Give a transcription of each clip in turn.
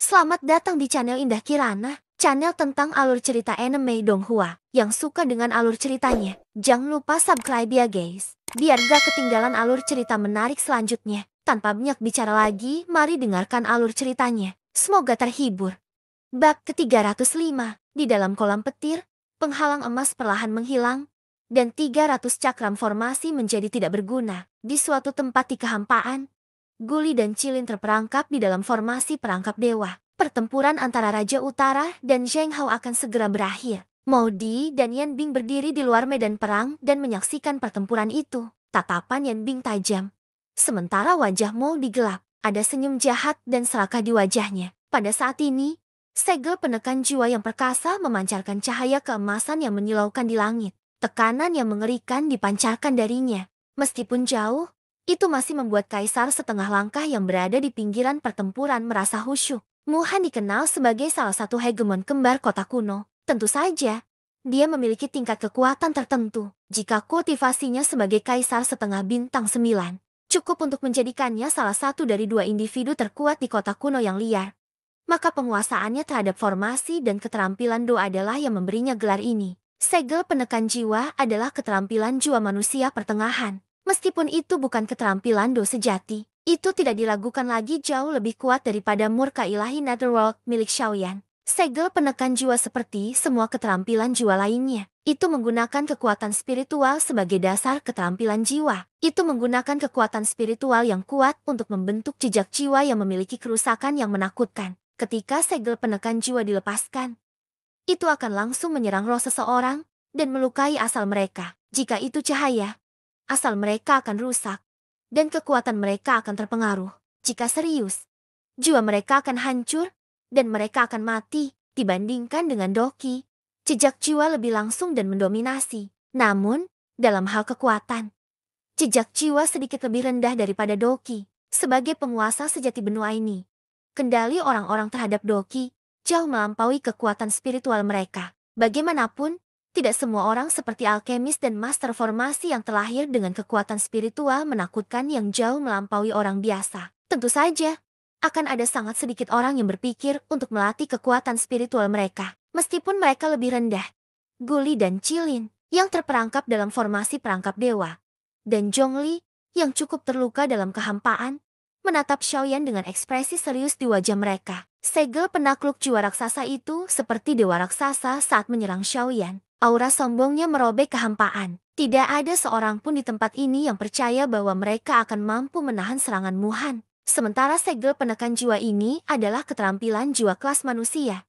Selamat datang di channel Indah Kirana, channel tentang alur cerita anime Donghua. Yang suka dengan alur ceritanya, jangan lupa subscribe ya guys, biar gak ketinggalan alur cerita menarik selanjutnya. Tanpa banyak bicara lagi, mari dengarkan alur ceritanya. Semoga terhibur. Bab ke-305, di dalam kolam petir, penghalang emas perlahan menghilang, dan 300 cakram formasi menjadi tidak berguna. Di suatu tempat di kehampaan, Guli dan Cilin terperangkap di dalam formasi perangkap dewa. Pertempuran antara Raja Utara dan Zheng Hao akan segera berakhir. Maudi dan Yan Bing berdiri di luar medan perang dan menyaksikan pertempuran itu. Tatapan Yan Bing tajam. Sementara wajah Maudi gelap, ada senyum jahat dan serakah di wajahnya. Pada saat ini, segel penekan jiwa yang perkasa memancarkan cahaya keemasan yang menyilaukan di langit. Tekanan yang mengerikan dipancarkan darinya. Meskipun jauh, itu masih membuat kaisar setengah langkah yang berada di pinggiran pertempuran merasa khusyuk. Muhan dikenal sebagai salah satu hegemon kembar kota kuno. Tentu saja, dia memiliki tingkat kekuatan tertentu. Jika kultivasinya sebagai kaisar setengah bintang 9, cukup untuk menjadikannya salah satu dari dua individu terkuat di kota kuno yang liar. Maka penguasaannya terhadap formasi dan keterampilan Do adalah yang memberinya gelar ini. Segel penekan jiwa adalah keterampilan jiwa manusia pertengahan. Meskipun itu bukan keterampilan Do sejati, itu tidak diragukan lagi jauh lebih kuat daripada murka ilahi Netherworld milik Xiaoyan. Segel penekan jiwa seperti semua keterampilan jiwa lainnya, itu menggunakan kekuatan spiritual sebagai dasar keterampilan jiwa. Itu menggunakan kekuatan spiritual yang kuat untuk membentuk jejak jiwa yang memiliki kerusakan yang menakutkan. Ketika segel penekan jiwa dilepaskan, itu akan langsung menyerang roh seseorang dan melukai asal mereka. Jika itu cahaya, asal mereka akan rusak, dan kekuatan mereka akan terpengaruh. Jika serius, jiwa mereka akan hancur, dan mereka akan mati. Dibandingkan dengan Doki, jejak jiwa lebih langsung dan mendominasi. Namun, dalam hal kekuatan, jejak jiwa sedikit lebih rendah daripada Doki. Sebagai penguasa sejati benua ini, kendali orang-orang terhadap Doki jauh melampaui kekuatan spiritual mereka. Bagaimanapun, tidak semua orang seperti alkemis dan master formasi yang terlahir dengan kekuatan spiritual menakutkan yang jauh melampaui orang biasa. Tentu saja, akan ada sangat sedikit orang yang berpikir untuk melatih kekuatan spiritual mereka, meskipun mereka lebih rendah. Guli dan Cilin, yang terperangkap dalam formasi perangkap dewa, dan Zhongli, yang cukup terluka dalam kehampaan, menatap Xiaoyan dengan ekspresi serius di wajah mereka. Segel penakluk jiwa raksasa itu seperti dewa raksasa saat menyerang Xiaoyan. Aura sombongnya merobek kehampaan. Tidak ada seorang pun di tempat ini yang percaya bahwa mereka akan mampu menahan serangan Muhan. Sementara segel penekan jiwa ini adalah keterampilan jiwa kelas manusia.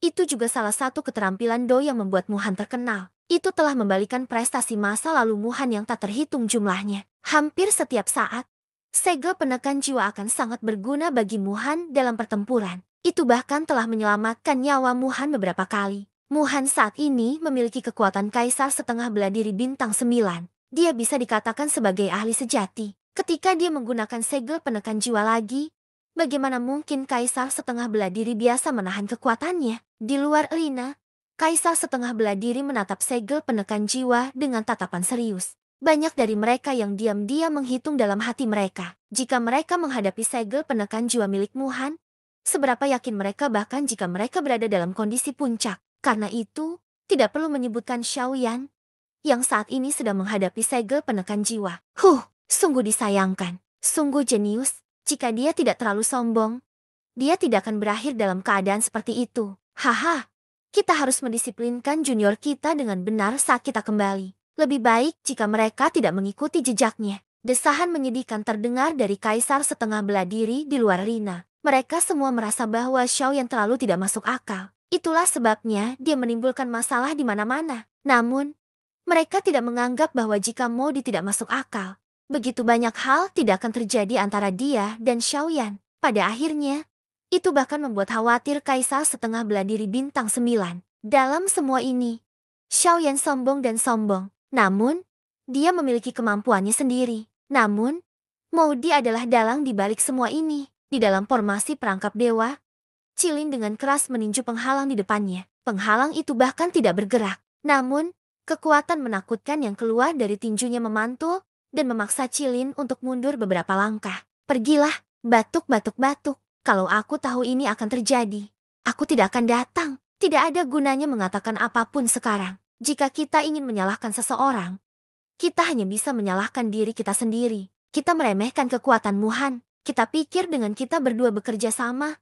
Itu juga salah satu keterampilan Do yang membuat Muhan terkenal. Itu telah membalikan prestasi masa lalu Muhan yang tak terhitung jumlahnya. Hampir setiap saat, segel penekan jiwa akan sangat berguna bagi Muhan dalam pertempuran. Itu bahkan telah menyelamatkan nyawa Muhan beberapa kali. Muhan saat ini memiliki kekuatan kaisar setengah bela diri bintang 9. Dia bisa dikatakan sebagai ahli sejati. Ketika dia menggunakan segel penekan jiwa lagi, bagaimana mungkin kaisar setengah bela diri biasa menahan kekuatannya? Di luar arena, kaisar setengah bela diri menatap segel penekan jiwa dengan tatapan serius. Banyak dari mereka yang diam-diam menghitung dalam hati mereka. Jika mereka menghadapi segel penekan jiwa milik Muhan, seberapa yakin mereka bahkan jika mereka berada dalam kondisi puncak. Karena itu, tidak perlu menyebutkan Xiaoyan, yang saat ini sedang menghadapi segel penekan jiwa. Sungguh disayangkan. Sungguh jenius. Jika dia tidak terlalu sombong, dia tidak akan berakhir dalam keadaan seperti itu. Haha, kita harus mendisiplinkan junior kita dengan benar saat kita kembali. Lebih baik jika mereka tidak mengikuti jejaknya. Desahan menyedihkan terdengar dari kaisar setengah bela diri di luar arena. Mereka semua merasa bahwa Xiaoyan terlalu tidak masuk akal. Itulah sebabnya dia menimbulkan masalah di mana-mana. Namun, mereka tidak menganggap bahwa jika Maudi tidak masuk akal, begitu banyak hal tidak akan terjadi antara dia dan Xiaoyan. Pada akhirnya, itu bahkan membuat khawatir kaisar setengah bela diri bintang 9. Dalam semua ini, Xiaoyan sombong dan sombong. Namun, dia memiliki kemampuannya sendiri. Namun, Maudi adalah dalang di balik semua ini. Di dalam formasi perangkap dewa, Cilin dengan keras meninju penghalang di depannya. Penghalang itu bahkan tidak bergerak. Namun, kekuatan menakutkan yang keluar dari tinjunya memantul dan memaksa Cilin untuk mundur beberapa langkah. Pergilah, batuk-batuk-batuk. Kalau aku tahu ini akan terjadi, aku tidak akan datang. Tidak ada gunanya mengatakan apapun sekarang. Jika kita ingin menyalahkan seseorang, kita hanya bisa menyalahkan diri kita sendiri. Kita meremehkan kekuatan Muhan. Kita pikir dengan kita berdua bekerja sama,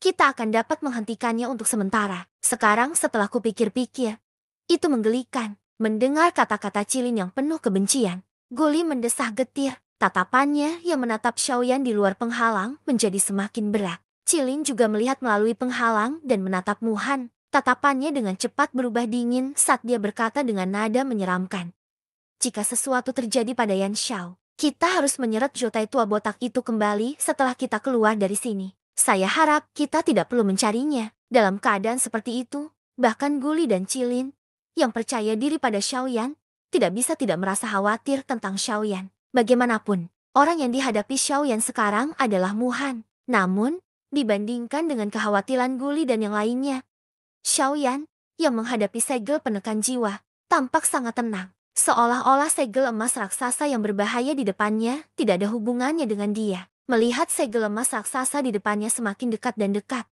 kita akan dapat menghentikannya untuk sementara. Sekarang setelah kupikir-pikir, itu menggelikan. Mendengar kata-kata Cilin yang penuh kebencian, Guli mendesah getir. Tatapannya yang menatap Xiaoyan di luar penghalang menjadi semakin berat. Cilin juga melihat melalui penghalang dan menatap Muhan. Tatapannya dengan cepat berubah dingin saat dia berkata dengan nada menyeramkan. Jika sesuatu terjadi pada Yan Xiao, kita harus menyeret Jotai tua botak itu kembali setelah kita keluar dari sini. Saya harap kita tidak perlu mencarinya. Dalam keadaan seperti itu, bahkan Guli dan Cilin, yang percaya diri pada Xiaoyan, tidak bisa tidak merasa khawatir tentang Xiaoyan. Bagaimanapun, orang yang dihadapi Xiaoyan sekarang adalah Muhan. Namun, dibandingkan dengan kekhawatiran Guli dan yang lainnya, Xiaoyan, yang menghadapi segel penekan jiwa, tampak sangat tenang. Seolah-olah segel emas raksasa yang berbahaya di depannya tidak ada hubungannya dengan dia. Melihat segel emas raksasa di depannya semakin dekat dan dekat,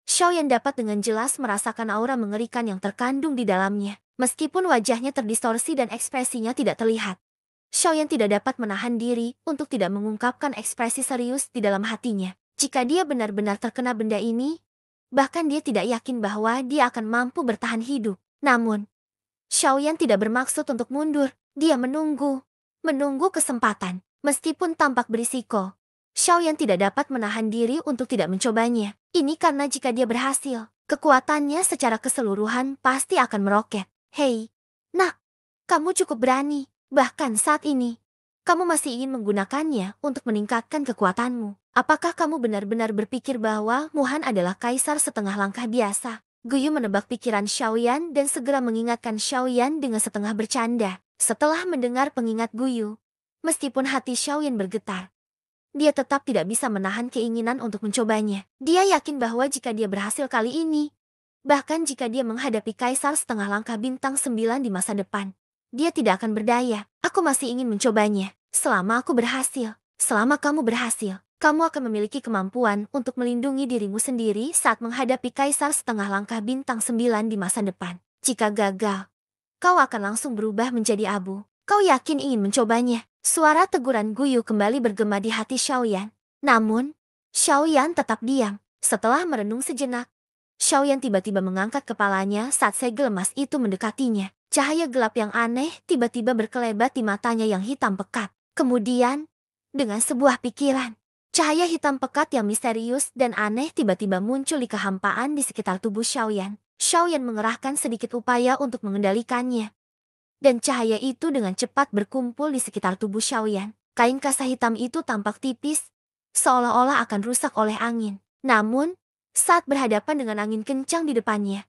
Xiaoyan dapat dengan jelas merasakan aura mengerikan yang terkandung di dalamnya. Meskipun wajahnya terdistorsi dan ekspresinya tidak terlihat, Xiaoyan tidak dapat menahan diri untuk tidak mengungkapkan ekspresi serius di dalam hatinya. Jika dia benar-benar terkena benda ini, bahkan dia tidak yakin bahwa dia akan mampu bertahan hidup. Namun, Xiaoyan tidak bermaksud untuk mundur. Dia menunggu kesempatan. Meskipun tampak berisiko, Xiaoyan tidak dapat menahan diri untuk tidak mencobanya. Ini karena jika dia berhasil, kekuatannya secara keseluruhan pasti akan meroket. Hei, nak, kamu cukup berani. Bahkan saat ini, kamu masih ingin menggunakannya untuk meningkatkan kekuatanmu. Apakah kamu benar-benar berpikir bahwa Muhan adalah kaisar setengah langkah biasa? Guyu menebak pikiran Xiaoyan dan segera mengingatkan Xiaoyan dengan setengah bercanda. Setelah mendengar pengingat Guyu, meskipun hati Xiaoyan bergetar, dia tetap tidak bisa menahan keinginan untuk mencobanya. Dia yakin bahwa jika dia berhasil kali ini, bahkan jika dia menghadapi kaisar setengah langkah bintang 9 di masa depan, dia tidak akan berdaya. Aku masih ingin mencobanya. Selama aku berhasil, selama kamu berhasil, kamu akan memiliki kemampuan untuk melindungi dirimu sendiri saat menghadapi kaisar setengah langkah bintang 9 di masa depan. Jika gagal, kau akan langsung berubah menjadi abu. Kau yakin ingin mencobanya? Suara teguran Guyu kembali bergema di hati Xiaoyan. Namun, Xiaoyan tetap diam. Setelah merenung sejenak, Xiaoyan tiba-tiba mengangkat kepalanya saat segel emas itu mendekatinya. Cahaya gelap yang aneh tiba-tiba berkelebat di matanya yang hitam pekat. Kemudian, dengan sebuah pikiran, cahaya hitam pekat yang misterius dan aneh tiba-tiba muncul di kehampaan di sekitar tubuh Xiaoyan. Xiaoyan mengerahkan sedikit upaya untuk mengendalikannya. Dan cahaya itu dengan cepat berkumpul di sekitar tubuh Xiaoyan. Kain kasa hitam itu tampak tipis, seolah-olah akan rusak oleh angin. Namun, saat berhadapan dengan angin kencang di depannya,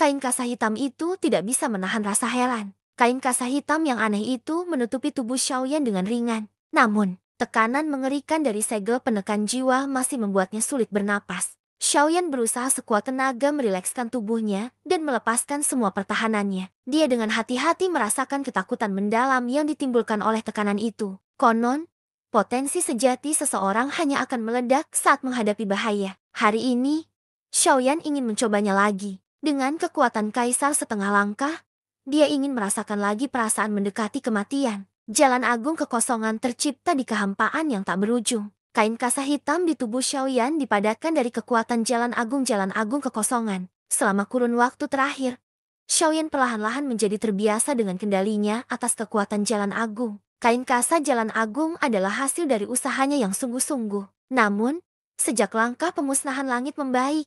kain kasa hitam itu tidak bisa menahan rasa heran. Kain kasa hitam yang aneh itu menutupi tubuh Xiaoyan dengan ringan. Namun, tekanan mengerikan dari segel penekan jiwa masih membuatnya sulit bernapas. Xiaoyan berusaha sekuat tenaga merilekskan tubuhnya dan melepaskan semua pertahanannya. Dia dengan hati-hati merasakan ketakutan mendalam yang ditimbulkan oleh tekanan itu. Konon, potensi sejati seseorang hanya akan meledak saat menghadapi bahaya. Hari ini, Xiaoyan ingin mencobanya lagi. Dengan kekuatan kaisar setengah langkah, dia ingin merasakan lagi perasaan mendekati kematian. Jalan agung kekosongan tercipta di kehampaan yang tak berujung. Kain kasa hitam di tubuh Xiaoyan dipadatkan dari kekuatan jalan agung kekosongan. Selama kurun waktu terakhir, Xiaoyan perlahan-lahan menjadi terbiasa dengan kendalinya atas kekuatan jalan agung. Kain kasa jalan agung adalah hasil dari usahanya yang sungguh-sungguh. Namun, sejak langkah pemusnahan langit membaik,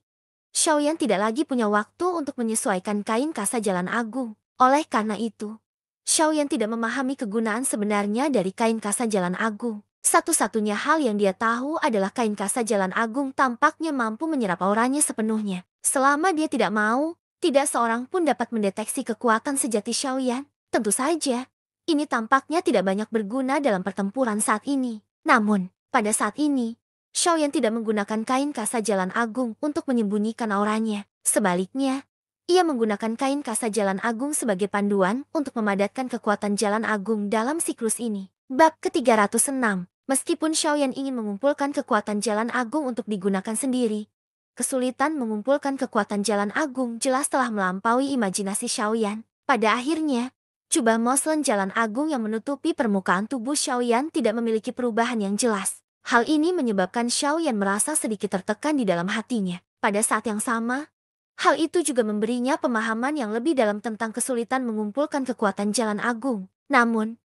Xiaoyan tidak lagi punya waktu untuk menyesuaikan kain kasa jalan agung. Oleh karena itu, Xiaoyan tidak memahami kegunaan sebenarnya dari kain kasa jalan agung. Satu-satunya hal yang dia tahu adalah kain kasa jalan agung tampaknya mampu menyerap auranya sepenuhnya. Selama dia tidak mau, tidak seorang pun dapat mendeteksi kekuatan sejati Xiaoyan. Tentu saja, ini tampaknya tidak banyak berguna dalam pertempuran saat ini. Namun, pada saat ini, Xiaoyan tidak menggunakan kain kasa jalan agung untuk menyembunyikan auranya. Sebaliknya, ia menggunakan kain kasa jalan agung sebagai panduan untuk memadatkan kekuatan jalan agung dalam siklus ini. Bab ke-306, Meskipun Xiaoyan ingin mengumpulkan kekuatan jalan agung untuk digunakan sendiri, kesulitan mengumpulkan kekuatan jalan agung jelas telah melampaui imajinasi Xiaoyan. Pada akhirnya, jubah Moslem jalan agung yang menutupi permukaan tubuh Xiaoyan tidak memiliki perubahan yang jelas. Hal ini menyebabkan Xiaoyan merasa sedikit tertekan di dalam hatinya. Pada saat yang sama, hal itu juga memberinya pemahaman yang lebih dalam tentang kesulitan mengumpulkan kekuatan jalan agung. Namun,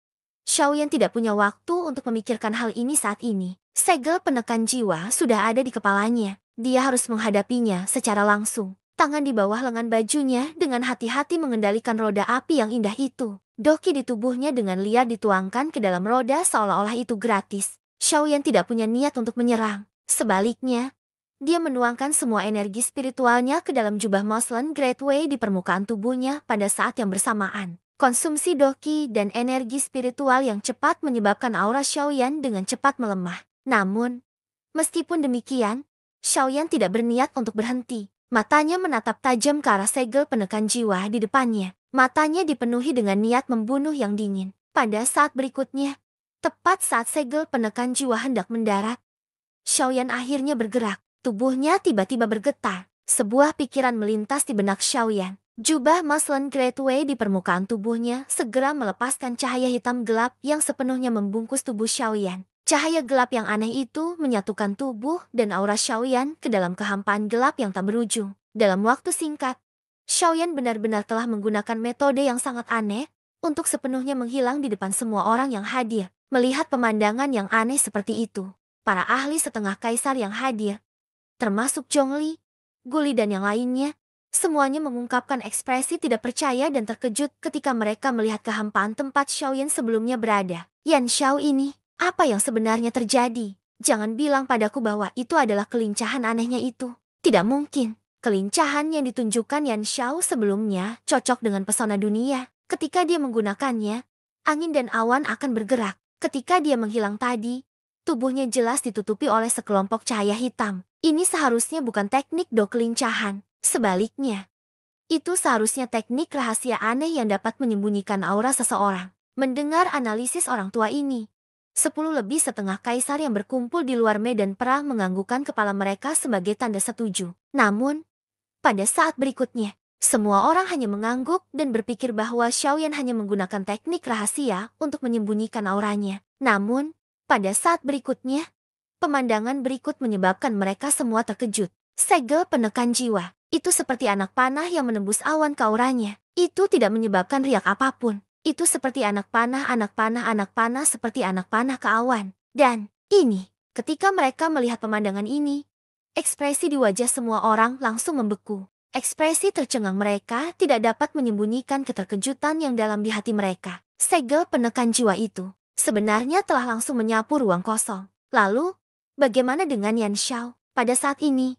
Xiaoyan tidak punya waktu untuk memikirkan hal ini saat ini. Segel penekan jiwa sudah ada di kepalanya. Dia harus menghadapinya secara langsung. Tangan di bawah lengan bajunya dengan hati-hati mengendalikan roda api yang indah itu. Doki di tubuhnya dengan liar dituangkan ke dalam roda seolah-olah itu gratis. Xiaoyan tidak punya niat untuk menyerang. Sebaliknya, dia menuangkan semua energi spiritualnya ke dalam jubah Moslem Great Way di permukaan tubuhnya pada saat yang bersamaan. Konsumsi doki dan energi spiritual yang cepat menyebabkan aura Xiaoyan dengan cepat melemah. Namun, meskipun demikian, Xiaoyan tidak berniat untuk berhenti. Matanya menatap tajam ke arah segel penekan jiwa di depannya. Matanya dipenuhi dengan niat membunuh yang dingin. Pada saat berikutnya, tepat saat segel penekan jiwa hendak mendarat, Xiaoyan akhirnya bergerak. Tubuhnya tiba-tiba bergetar. Sebuah pikiran melintas di benak Xiaoyan. Jubah Moslem Great Way di permukaan tubuhnya segera melepaskan cahaya hitam gelap yang sepenuhnya membungkus tubuh Xiaoyan. Cahaya gelap yang aneh itu menyatukan tubuh dan aura Xiaoyan ke dalam kehampaan gelap yang tak berujung. Dalam waktu singkat, Xiaoyan benar-benar telah menggunakan metode yang sangat aneh untuk sepenuhnya menghilang di depan semua orang yang hadir. Melihat pemandangan yang aneh seperti itu, para ahli setengah kaisar yang hadir, termasuk Zhongli, Guli dan yang lainnya, semuanya mengungkapkan ekspresi tidak percaya dan terkejut ketika mereka melihat kehampaan tempat Xiaoyan sebelumnya berada. Yan Xiao ini, apa yang sebenarnya terjadi? Jangan bilang padaku bahwa itu adalah kelincahan anehnya itu. Tidak mungkin. Kelincahan yang ditunjukkan Yan Xiao sebelumnya cocok dengan pesona dunia. Ketika dia menggunakannya, angin dan awan akan bergerak. Ketika dia menghilang tadi, tubuhnya jelas ditutupi oleh sekelompok cahaya hitam. Ini seharusnya bukan teknik do kelincahan. Sebaliknya, itu seharusnya teknik rahasia aneh yang dapat menyembunyikan aura seseorang. Mendengar analisis orang tua ini, 10 lebih setengah kaisar yang berkumpul di luar medan perang menganggukkan kepala mereka sebagai tanda setuju. Namun, pada saat berikutnya, semua orang hanya mengangguk dan berpikir bahwa Xiaoyan hanya menggunakan teknik rahasia untuk menyembunyikan auranya. Namun, pada saat berikutnya, pemandangan berikut menyebabkan mereka semua terkejut. Segel penekan jiwa, itu seperti anak panah yang menembus awan ke auranya. Itu tidak menyebabkan riak apapun. Itu seperti anak panah, anak panah, anak panah seperti anak panah ke awan. Dan, ini, ketika mereka melihat pemandangan ini, ekspresi di wajah semua orang langsung membeku. Ekspresi tercengang mereka tidak dapat menyembunyikan keterkejutan yang dalam di hati mereka. Segel penekan jiwa itu sebenarnya telah langsung menyapu ruang kosong. Lalu, bagaimana dengan Yan Xiao? Pada saat ini,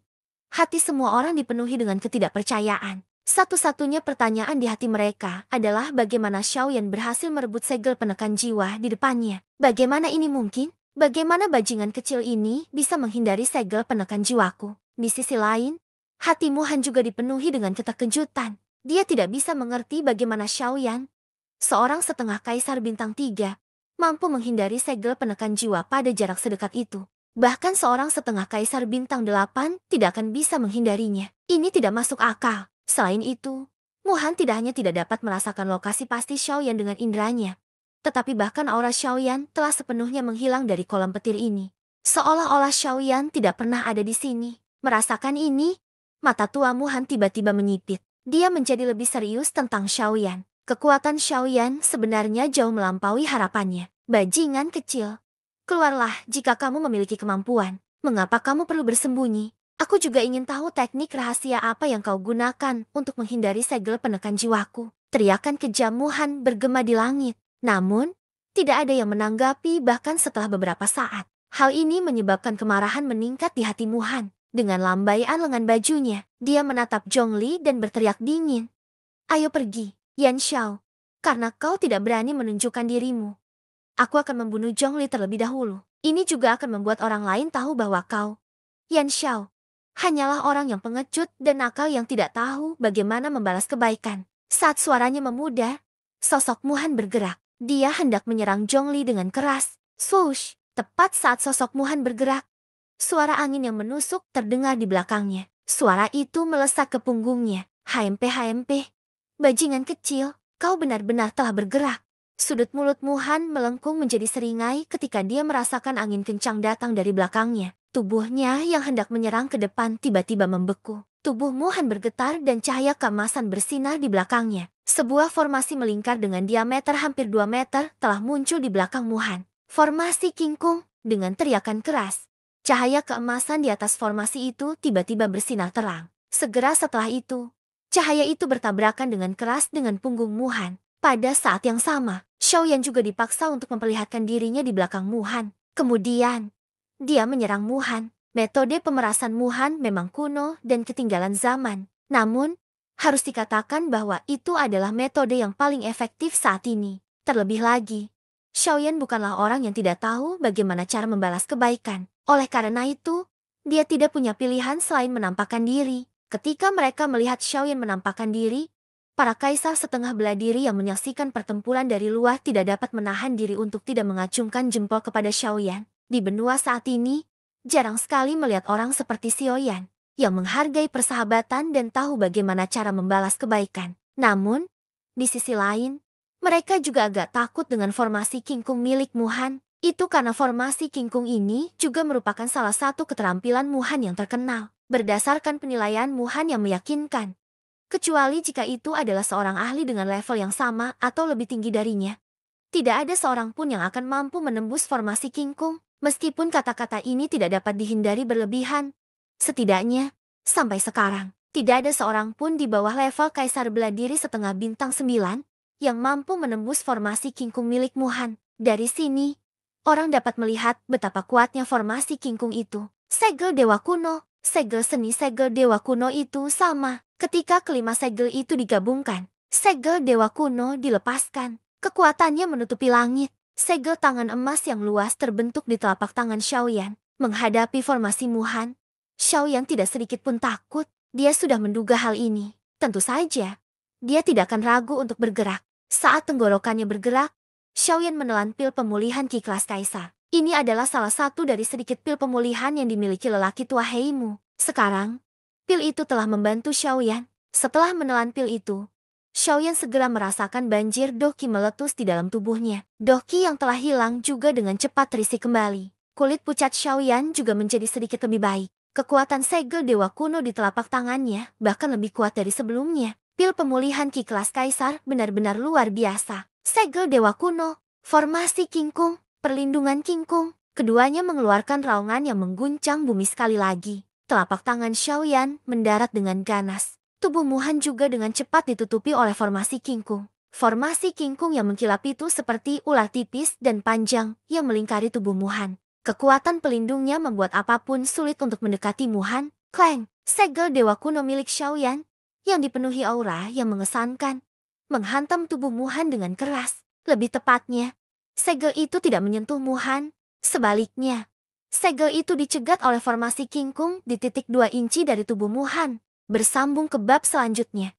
hati semua orang dipenuhi dengan ketidakpercayaan. Satu-satunya pertanyaan di hati mereka adalah bagaimana Xiaoyan berhasil merebut segel penekan jiwa di depannya. Bagaimana ini mungkin? Bagaimana bajingan kecil ini bisa menghindari segel penekan jiwaku? Di sisi lain, hati Muhan juga dipenuhi dengan keterkejutan. Dia tidak bisa mengerti bagaimana Xiaoyan, seorang setengah kaisar bintang 3, mampu menghindari segel penekan jiwa pada jarak sedekat itu. Bahkan seorang setengah kaisar bintang 8 tidak akan bisa menghindarinya. Ini tidak masuk akal. Selain itu, Muhan tidak hanya tidak dapat merasakan lokasi pasti Xiaoyan dengan indranya, tetapi bahkan aura Xiaoyan telah sepenuhnya menghilang dari kolam petir ini. Seolah-olah Xiaoyan tidak pernah ada di sini. Merasakan ini, mata tua Muhan tiba-tiba menyipit. Dia menjadi lebih serius tentang Xiaoyan. Kekuatan Xiaoyan sebenarnya jauh melampaui harapannya. Bajingan kecil. Keluarlah jika kamu memiliki kemampuan. Mengapa kamu perlu bersembunyi? Aku juga ingin tahu teknik rahasia apa yang kau gunakan untuk menghindari segel penekan jiwaku. Teriakan kejam Muhan bergema di langit. Namun, tidak ada yang menanggapi bahkan setelah beberapa saat. Hal ini menyebabkan kemarahan meningkat di hati Muhan. Dengan lambaian lengan bajunya, dia menatap Zhongli dan berteriak dingin. Ayo pergi, Yan Xiao. Karena kau tidak berani menunjukkan dirimu, aku akan membunuh Zhongli terlebih dahulu. Ini juga akan membuat orang lain tahu bahwa kau, Yan Xiao, hanyalah orang yang pengecut dan nakal yang tidak tahu bagaimana membalas kebaikan. Saat suaranya memudar, sosok Muhan bergerak. Dia hendak menyerang Zhongli dengan keras. Swoosh! Tepat saat sosok Muhan bergerak, suara angin yang menusuk terdengar di belakangnya. Suara itu melesak ke punggungnya. HMP. Bajingan kecil, kau benar-benar telah bergerak. Sudut mulut Muhan melengkung menjadi seringai ketika dia merasakan angin kencang datang dari belakangnya. Tubuhnya yang hendak menyerang ke depan tiba-tiba membeku. Tubuh Muhan bergetar dan cahaya keemasan bersinar di belakangnya. Sebuah formasi melingkar dengan diameter hampir 2 meter telah muncul di belakang Muhan. Formasi King Kong dengan teriakan keras. Cahaya keemasan di atas formasi itu tiba-tiba bersinar terang. Segera setelah itu, cahaya itu bertabrakan dengan keras dengan punggung Muhan. Pada saat yang sama, Xiaoyan juga dipaksa untuk memperlihatkan dirinya di belakang Muhan. Kemudian, dia menyerang Muhan. Metode pemerasan Muhan memang kuno dan ketinggalan zaman. Namun, harus dikatakan bahwa itu adalah metode yang paling efektif saat ini. Terlebih lagi, Xiaoyan bukanlah orang yang tidak tahu bagaimana cara membalas kebaikan. Oleh karena itu, dia tidak punya pilihan selain menampakkan diri. Ketika mereka melihat Xiaoyan menampakkan diri, para kaisar setengah bela diri yang menyaksikan pertempuran dari luar tidak dapat menahan diri untuk tidak mengacungkan jempol kepada Xiaoyan. Di benua saat ini, jarang sekali melihat orang seperti Xiaoyan yang menghargai persahabatan dan tahu bagaimana cara membalas kebaikan. Namun, di sisi lain, mereka juga agak takut dengan formasi King Kong milik Muhan. Itu karena formasi King Kong ini juga merupakan salah satu keterampilan Muhan yang terkenal, berdasarkan penilaian Muhan yang meyakinkan. Kecuali jika itu adalah seorang ahli dengan level yang sama atau lebih tinggi darinya. Tidak ada seorang pun yang akan mampu menembus formasi King Kong. Meskipun kata-kata ini tidak dapat dihindari berlebihan, setidaknya, sampai sekarang, tidak ada seorang pun di bawah level Kaisar Bela Diri setengah bintang 9 yang mampu menembus formasi King Kong milik Muhan. Dari sini, orang dapat melihat betapa kuatnya formasi King Kong itu. Segel Dewa Kuno, segel seni segel Dewa Kuno itu sama. Ketika kelima segel itu digabungkan, segel Dewa Kuno dilepaskan. Kekuatannya menutupi langit. Segel tangan emas yang luas terbentuk di telapak tangan Xiaoyan. Menghadapi formasi Muhan, Xiaoyan tidak sedikit pun takut. Dia sudah menduga hal ini. Tentu saja, dia tidak akan ragu untuk bergerak. Saat tenggorokannya bergerak, Xiaoyan menelan pil pemulihan Ki kelas Kaisar. Ini adalah salah satu dari sedikit pil pemulihan yang dimiliki lelaki tua Heimu. Sekarang, pil itu telah membantu Xiaoyan. Setelah menelan pil itu, Xiaoyan segera merasakan banjir doki meletus di dalam tubuhnya. Doki yang telah hilang juga dengan cepat terisi kembali. Kulit pucat Xiaoyan juga menjadi sedikit lebih baik. Kekuatan segel Dewa Kuno di telapak tangannya bahkan lebih kuat dari sebelumnya. Pil pemulihan Ki kelas Kaisar benar-benar luar biasa. Segel Dewa Kuno, formasi King Kong, perlindungan King Kong. Keduanya mengeluarkan raungan yang mengguncang bumi sekali lagi. Telapak tangan Xiaoyan mendarat dengan ganas. Tubuh Muhan juga dengan cepat ditutupi oleh formasi King Kong. Formasi King Kong yang mengkilap itu seperti ular tipis dan panjang yang melingkari tubuh Muhan. Kekuatan pelindungnya membuat apapun sulit untuk mendekati Muhan. Clang! Segel Dewa Kuno milik Xiaoyan yang dipenuhi aura yang mengesankan menghantam tubuh Muhan dengan keras. Lebih tepatnya, segel itu tidak menyentuh Muhan. Sebaliknya, segel itu dicegat oleh formasi King Kong di titik 2 inci dari tubuh Muhan. Bersambung ke bab selanjutnya.